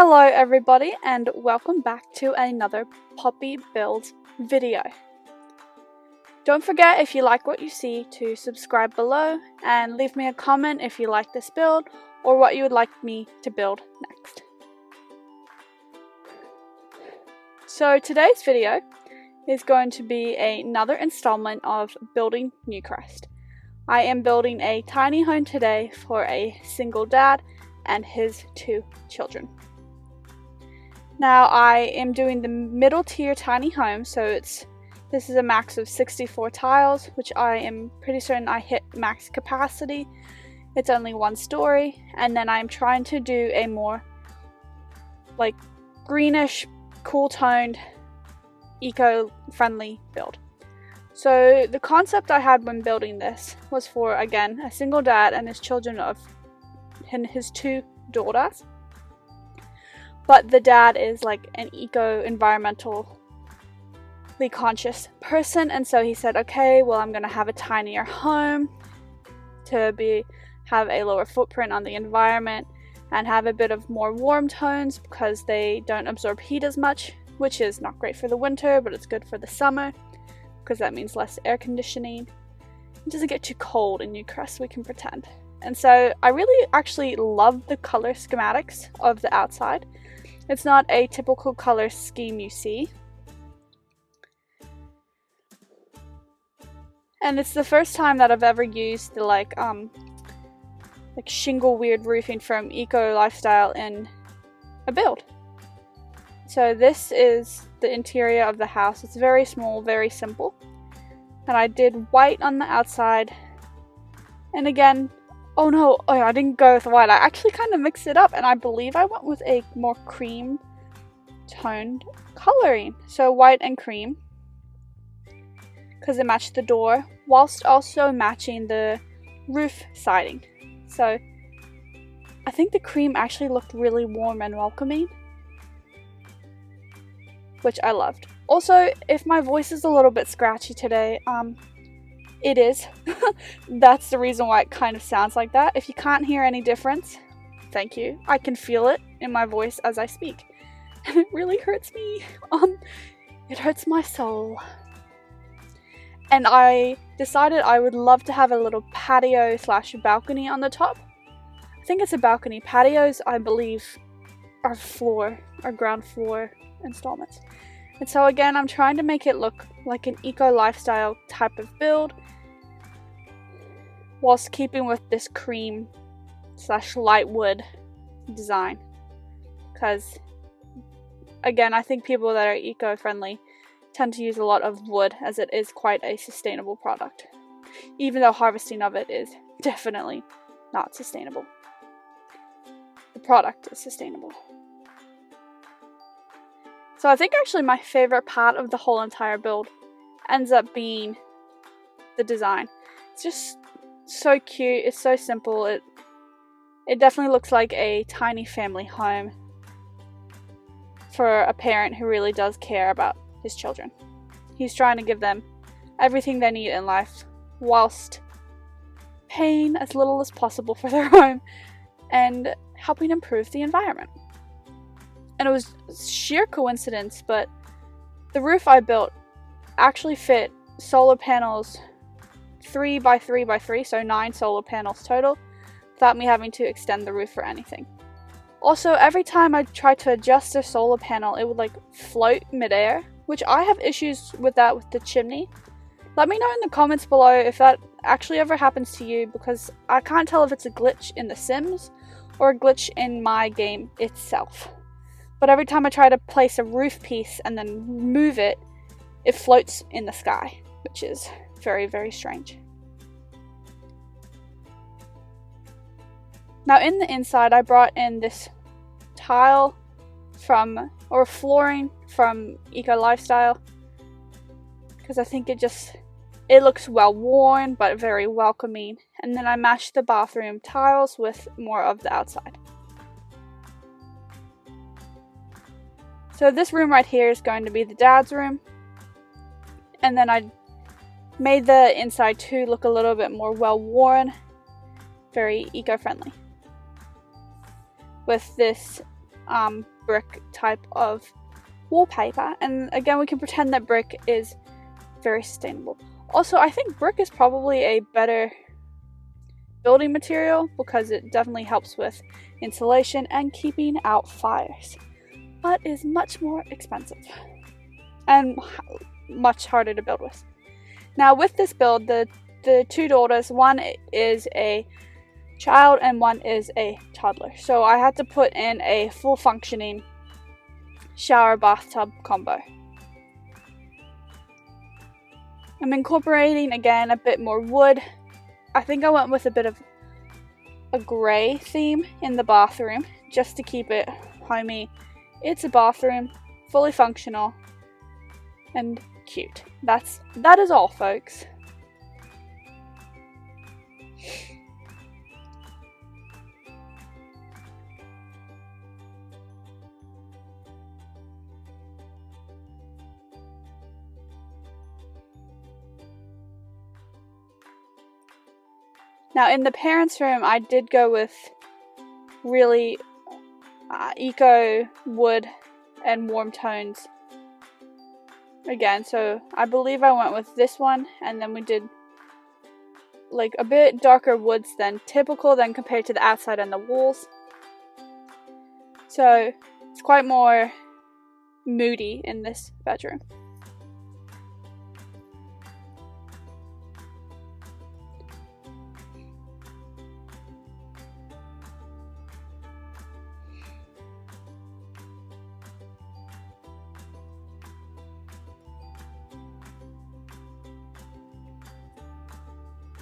Hello everybody and welcome back to another Poppy Builds video. Don't forget, if you like what you see, to subscribe below and leave me a comment if you like this build or what you would like me to build next. So today's video is going to be another installment of building Newcrest. I am building a tiny home today for a single dad and his 2 children. Now I am doing the middle tier tiny home, so this is a max of 64 tiles, which I am pretty certain I hit max capacity. It's only 1 story, and then I'm trying to do a more like greenish, cool toned, eco-friendly build. So the concept I had when building this was for, again, a single dad and his children and his 2 daughters. But the dad is like an eco-environmentally conscious person, and so he said, okay, well, I'm gonna have a tinier home to have a lower footprint on the environment and have a bit of more warm tones because they don't absorb heat as much, which is not great for the winter, but it's good for the summer because that means less air conditioning. It doesn't get too cold in Newcrest, we can pretend. And so I really actually love the color schematics of the outside. It's not a typical color scheme you see. And it's the first time that I've ever used the like shingle weird roofing from Eco Lifestyle in a build. So this is the interior of the house. It's very small, very simple. And I did white on the outside. And again, I didn't go with white. I actually kind of mixed it up, and I believe I went with a more cream toned coloring. So white and cream, because it matched the door, whilst also matching the roof siding. So I think the cream actually looked really warm and welcoming, which I loved. Also, if my voice is a little bit scratchy today, it is. That's the reason why it kind of sounds like that. If you can't hear any difference, thank you. I can feel it in my voice as I speak. And it really hurts me. It hurts my soul. And I decided I would love to have a little patio / balcony on the top. I think it's a balcony. Patios, I believe, are ground floor installments. And so again, I'm trying to make it look like an eco lifestyle type of build, whilst keeping with this cream / light wood design. Because again, I think people that are eco-friendly tend to use a lot of wood, as it is quite a sustainable product, even though harvesting of it is definitely not sustainable. The product is sustainable. So I think actually my favorite part of the whole entire build ends up being the design. It's just so cute, it's so simple, it definitely looks like a tiny family home for a parent who really does care about his children. He's trying to give them everything they need in life whilst paying as little as possible for their home and helping improve the environment. And it was sheer coincidence, but the roof I built actually fit solar panels 3 by 3 by 3, so 9 solar panels total, without me having to extend the roof or anything. Also, every time I tried to adjust the solar panel, it would like float midair, which I have issues with that with the chimney. Let me know in the comments below if that actually ever happens to you, because I can't tell if it's a glitch in The Sims or a glitch in my game itself. But every time I try to place a roof piece and then move it, it floats in the sky, which is very, very strange. Now in the inside, I brought in this tile flooring from Eco Lifestyle, because I think it looks well worn but very welcoming. And then I matched the bathroom tiles with more of the outside. So this room right here is going to be the dad's room. And then I made the inside too look a little bit more well-worn, very eco-friendly. With this brick type of wallpaper, and again we can pretend that brick is very sustainable. Also, I think brick is probably a better building material because it definitely helps with insulation and keeping out fires, but is much more expensive and much harder to build with. Now with this build, the two daughters, one is a child and one is a toddler, so I had to put in a full functioning shower bathtub combo. I'm incorporating again a bit more wood. I think I went with a bit of a grey theme in the bathroom just to keep it homey. It's a bathroom, fully functional and cute. That is all, folks. Now in the parents' room, I did go with really eco wood and warm tones again. So I believe I went with this one, and then we did like a bit darker woods than typical than compared to the outside and the walls. So it's quite more moody in this bedroom.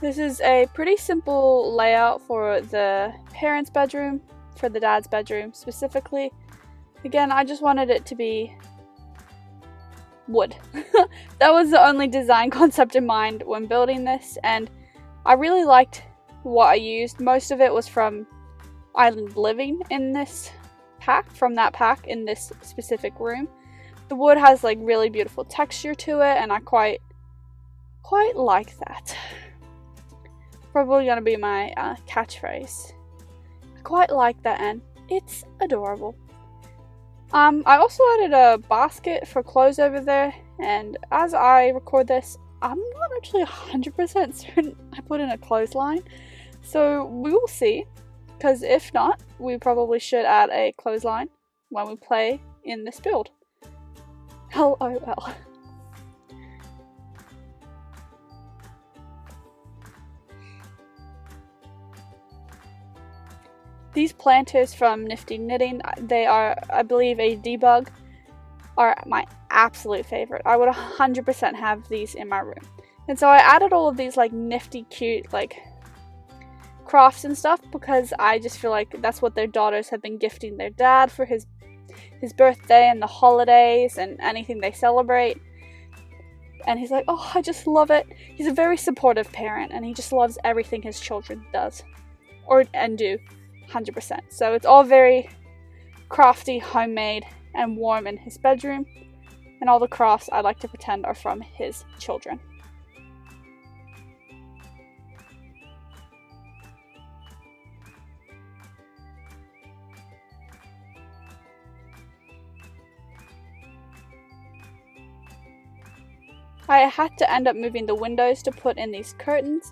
This is a pretty simple layout for the parents' bedroom, for the dad's bedroom specifically. Again, I just wanted it to be wood. That was the only design concept in mind when building this, and I really liked what I used. Most of it was from Island Living in this pack, from that pack in this specific room. The wood has like really beautiful texture to it, and I quite like that. Probably gonna be my catchphrase. I quite like that, and it's adorable. I also added a basket for clothes over there, and as I record this, I'm not actually 100% certain I put in a clothesline, so we will see, because if not, we probably should add a clothesline when we play in this build. LOL. These planters from Nifty Knitting, they are, I believe, a debug, are my absolute favorite. I would 100% have these in my room. And so I added all of these like nifty, cute, like crafts and stuff because I just feel like that's what their daughters have been gifting their dad for his birthday and the holidays and anything they celebrate. And he's like, oh, I just love it. He's a very supportive parent, and he just loves everything his children does and do. 100%. So it's all very crafty, homemade, and warm in his bedroom, and all the crafts I like to pretend are from his children. I had to end up moving the windows to put in these curtains.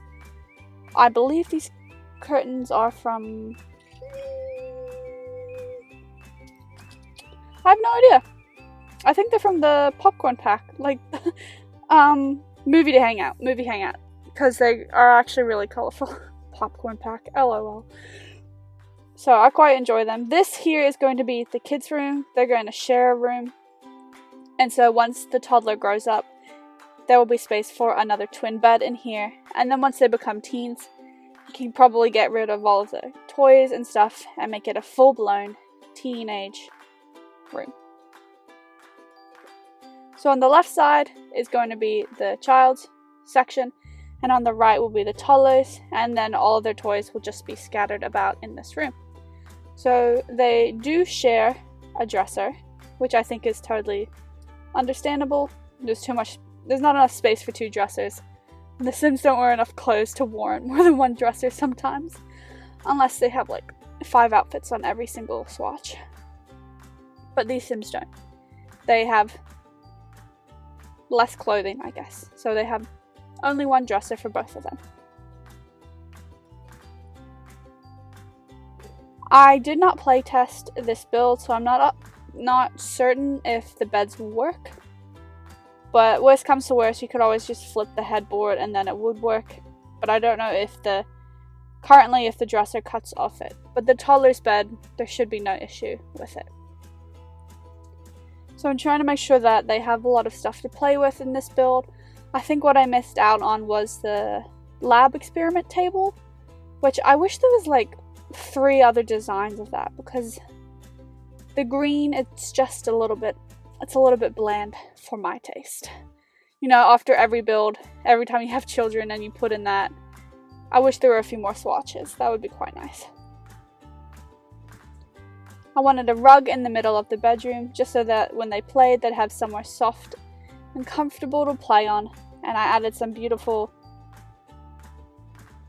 I believe these curtains are from... I have no idea. I think they're from the popcorn pack, like movie hangout, because they are actually really colorful. Popcorn pack, LOL. So I quite enjoy them. This here is going to be the kids' room. They're going to share a room, and so once the toddler grows up, there will be space for another twin bed in here. And then once they become teens, you can probably get rid of all of the toys and stuff and make it a full-blown teenage room. So on the left side is going to be the child's section, and on the right will be the toddlers, and then all of their toys will just be scattered about in this room. So they do share a dresser, which I think is totally understandable. There's not enough space for two dressers. The Sims don't wear enough clothes to warrant more than one dresser sometimes, unless they have like 5 outfits on every single swatch. but these Sims don't. They have less clothing, I guess. So they have only one dresser for both of them. I did not play test this build, so I'm not certain if the beds will work. But worst comes to worst, you could always just flip the headboard and then it would work. But I don't know if currently if the dresser cuts off it. But the toddler's bed, there should be no issue with it. So I'm trying to make sure that they have a lot of stuff to play with in this build. I think what I missed out on was the lab experiment table, which I wish there was like 3 other designs of that, because the green, it's a little bit bland for my taste. You know, after every build, every time you have children and you put in that, I wish there were a few more swatches. That would be quite nice. I wanted a rug in the middle of the bedroom, just so that when they played, they'd have somewhere soft and comfortable to play on. And I added some beautiful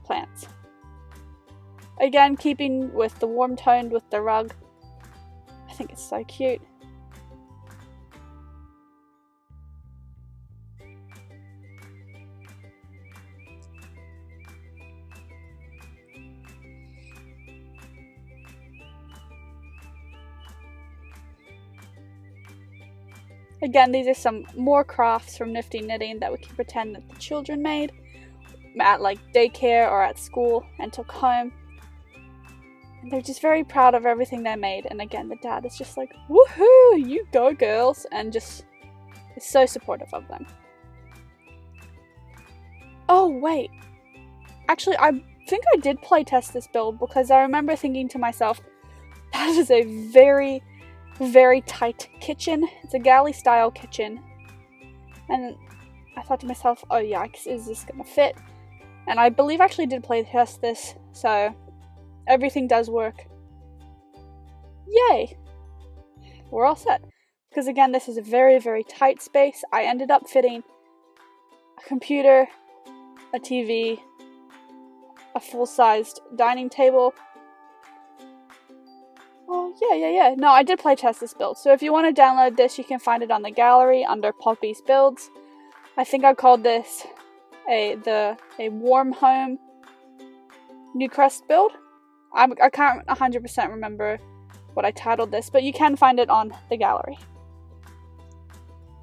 plants. Again, keeping with the warm toned with the rug. I think it's so cute. Again, these are some more crafts from Nifty Knitting that we can pretend that the children made at like daycare or at school and took home. And they're just very proud of everything they made. And again, the dad is just like, woohoo, you go girls, and just is so supportive of them. Oh wait, actually I think I did play test this build, because I remember thinking to myself, that is a very tight kitchen. It's a galley style kitchen. And I thought to myself, oh yikes, is this gonna fit? And I believe I actually did play test this, so everything does work. Yay! We're all set. Because again, this is a very tight space. I ended up fitting a computer, a TV, a full-sized dining table. Oh, yeah. No, I did play test this build. So if you want to download this, you can find it on the gallery under poppybuilds. I think I called this a warm home Newcrest build. I can't 100% remember what I titled this, but you can find it on the gallery.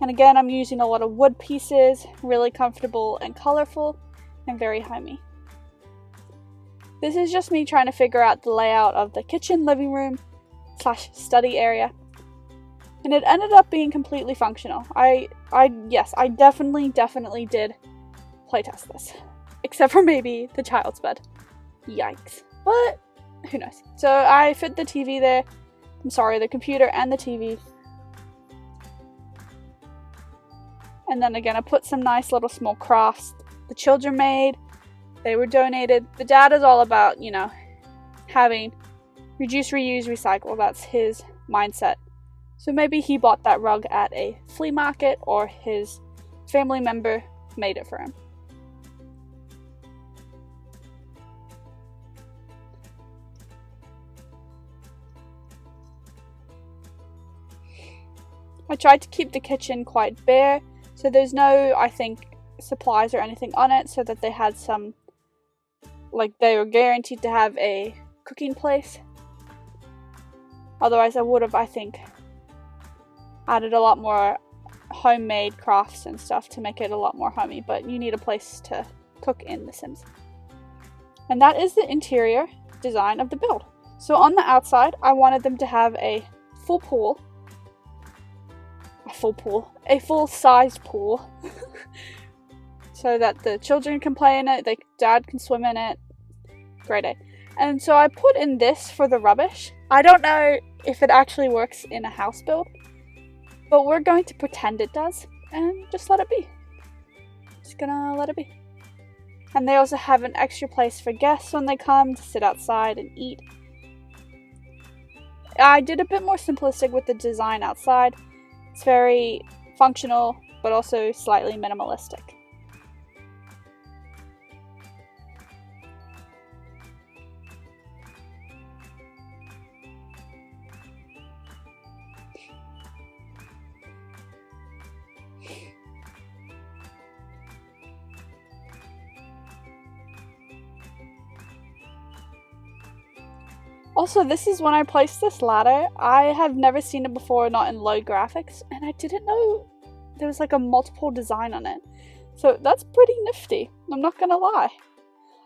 And again, I'm using a lot of wood pieces, really comfortable and colorful, and very homey. This is just me trying to figure out the layout of the kitchen, living room / study area. And it ended up being completely functional. Yes, I definitely did playtest this. Except for maybe the child's bed. Yikes. But who knows. So I fit the TV there. The computer and the TV. And then again, I put some nice little small crafts the children made. They were donated. The dad is all about, having reduce, reuse, recycle. That's his mindset. So maybe he bought that rug at a flea market, or his family member made it for him. I tried to keep the kitchen quite bare, so there's no, I think, supplies or anything on it, so that they had some, they were guaranteed to have a cooking place. Otherwise I would have, I think, added a lot more homemade crafts and stuff to make it a lot more homey, but you need a place to cook in The Sims. And that is the interior design of the build. So on the outside, I wanted them to have a full-sized pool, so that the children can play in it, dad can swim in it. Great day. And so I put in this for the rubbish. I don't know if it actually works in a house build, but we're going to pretend it does and just let it be. Just gonna let it be. And they also have an extra place for guests when they come to sit outside and eat. I did a bit more simplistic with the design outside. It's very functional, but also slightly minimalistic. Also, this is when I placed this ladder. I have never seen it before, not in low graphics, and I didn't know there was like a multiple design on it. So that's pretty nifty, I'm not gonna lie.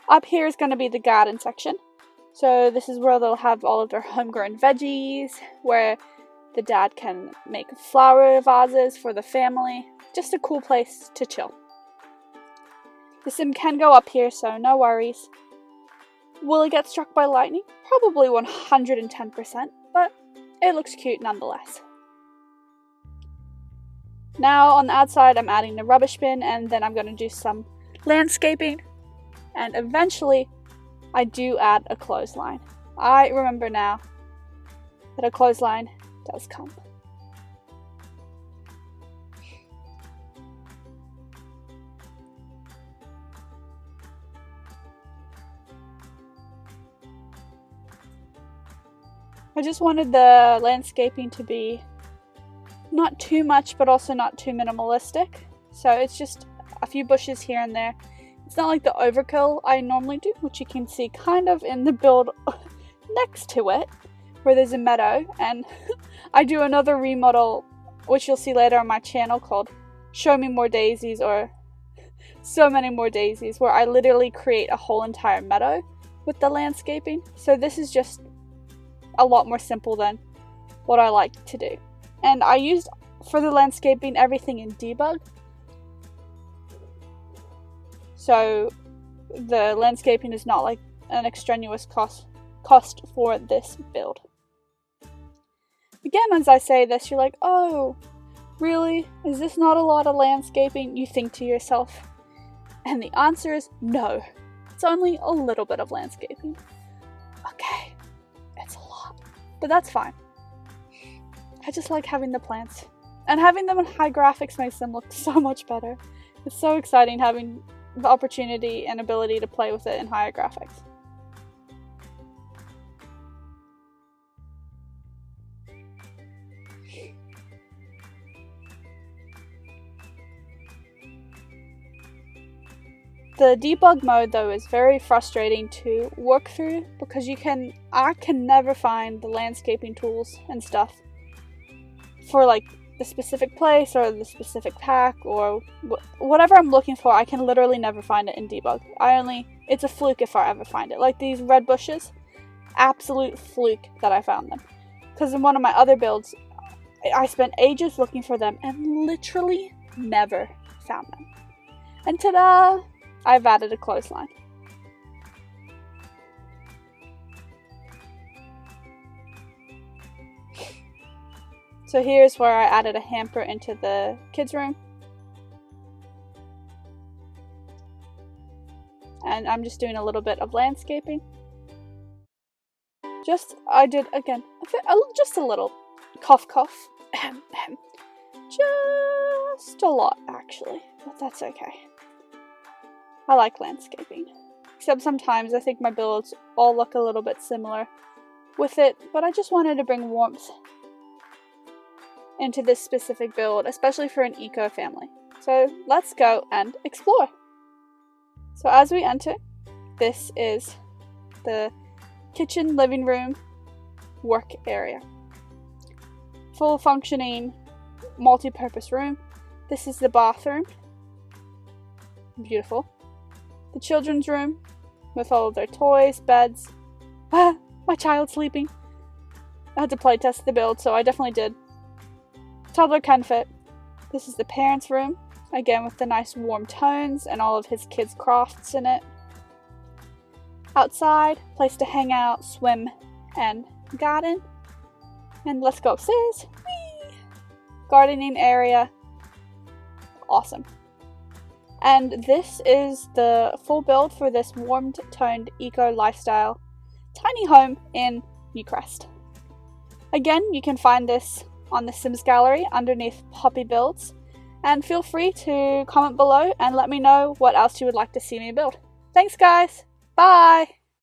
Up here is gonna be the garden section. So this is where they'll have all of their homegrown veggies, where the dad can make flower vases for the family. Just a cool place to chill. The sim can go up here, so no worries. Will it get struck by lightning? Probably 110%, but it looks cute nonetheless. Now on the outside I'm adding the rubbish bin, and then I'm going to do some landscaping, and eventually I do add a clothesline. I remember now that a clothesline does come. I just wanted the landscaping to be not too much, but also not too minimalistic. So it's just a few bushes here and there. It's not like the overkill I normally do, which you can see kind of in the build next to it, where there's a meadow. And I do another remodel, which you'll see later on my channel, called Show Me More Daisies, or So Many More Daisies, where I literally create a whole entire meadow with the landscaping. So this is just a lot more simple than what I like to do. And I used, for the landscaping, everything in debug. So the landscaping is not like an extraneous cost for this build. Again, as I say this, you're like, oh, really? Is this not a lot of landscaping? You think to yourself. And the answer is no. It's only a little bit of landscaping. Okay. It's a lot, but that's fine. I just like having the plants, and having them in high graphics makes them look so much better. It's so exciting having the opportunity and ability to play with it in higher graphics. The debug mode though is very frustrating to work through, because I can never find the landscaping tools and stuff for like the specific place or the specific pack or whatever I'm looking for. I can literally never find it in debug. It's a fluke if I ever find it. Like these red bushes, absolute fluke that I found them. Because in one of my other builds, I spent ages looking for them and literally never found them. And ta-da! I've added a clothesline. So here's where I added a hamper into the kids' room. And I'm just doing a little bit of landscaping. I did, again, just a little cough. Just a lot, actually. But that's okay. I like landscaping. Except sometimes I think my builds all look a little bit similar with it, but I just wanted to bring warmth into this specific build, especially for an eco family. So let's go and explore. So as we enter, this is the kitchen, living room, work area. Full functioning multi-purpose room. This is the bathroom. Beautiful. The children's room with all of their toys, beds. Ah, my child's sleeping. I had to play test the build, so I definitely did. Toddler can fit. This is the parents' room, again with the nice warm tones and all of his kids' crafts in it. Outside, place to hang out, swim, and garden. And let's go upstairs. Whee! Gardening area. Awesome. And this is the full build for this warm-toned eco lifestyle tiny home in Newcrest. Again, you can find this on the Sims gallery underneath poppybuilds, and feel free to comment below and let me know what else you would like to see me build. Thanks guys, bye!